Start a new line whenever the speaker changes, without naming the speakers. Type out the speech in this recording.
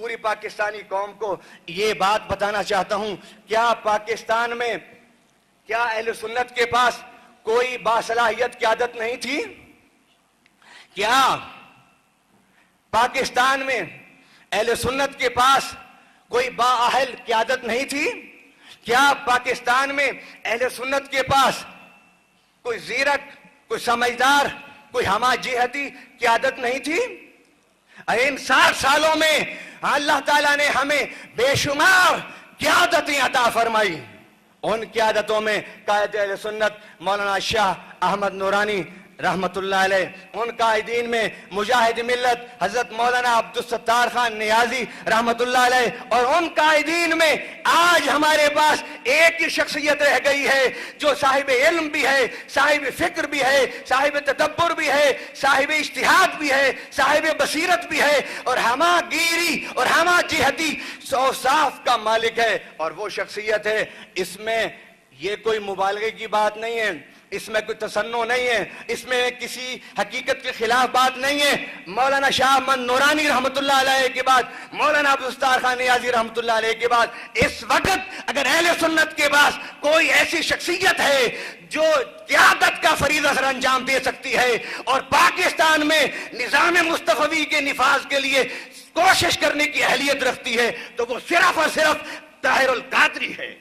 پوری پاکستانی قوم کو یہ بات بتانا چاہتا ہوں، کیا پاکستان میں کیا اہل سنت کے پاس کوئی باصلاحیت قیادت نہیں تھی؟ کیا پاکستان میں اہل سنت کے پاس کوئی بااہل قیادت نہیں تھی؟ کیا پاکستان میں اہل سنت کے پاس کوئی زیرک، کوئی سمجھدار، کوئی ہمہ جہتی قیادت نہیں تھی؟ ان 60 سالوں میں اللہ تعالیٰ نے ہمیں بے شمار قیادتیں عطا فرمائی. ان قیادتوں میں قائد اہل سنت مولانا شاہ احمد نورانی رحمت اللہ علیہ، ان قائدین میں مجاہد ملت حضرت مولانا عبدالستار خان نیازی رحمت اللہ علیہ، اور ان قائدین میں آج ہمارے پاس ایک ہی شخصیت رہ گئی ہے جو صاحب علم بھی ہے، صاحب فکر بھی ہے، صاحب تدبر بھی ہے، صاحب اجتہاد بھی ہے، صاحب بصیرت بھی ہے، اور ہمہ گیری اور ہمہ جہتی صاف کا مالک ہے، اور وہ شخصیت ہے. اس میں یہ کوئی مبالغے کی بات نہیں ہے، اس میں کوئی تصنع نہیں ہے، اس میں کسی حقیقت کے خلاف بات نہیں ہے. مولانا شاہ احمد نورانی رحمت اللہ علیہ کے بعد، مولانا عبدالستار خان نیازی رحمت اللہ علیہ کے بعد، اس وقت اگر اہل سنت کے پاس کوئی ایسی شخصیت ہے جو قیادت کا فریضہ سر انجام دے سکتی ہے اور پاکستان میں نظام مصطفی کے نفاذ کے لیے کوشش کرنے کی اہلیت رکھتی ہے، تو وہ صرف اور صرف طاہر القادری ہے.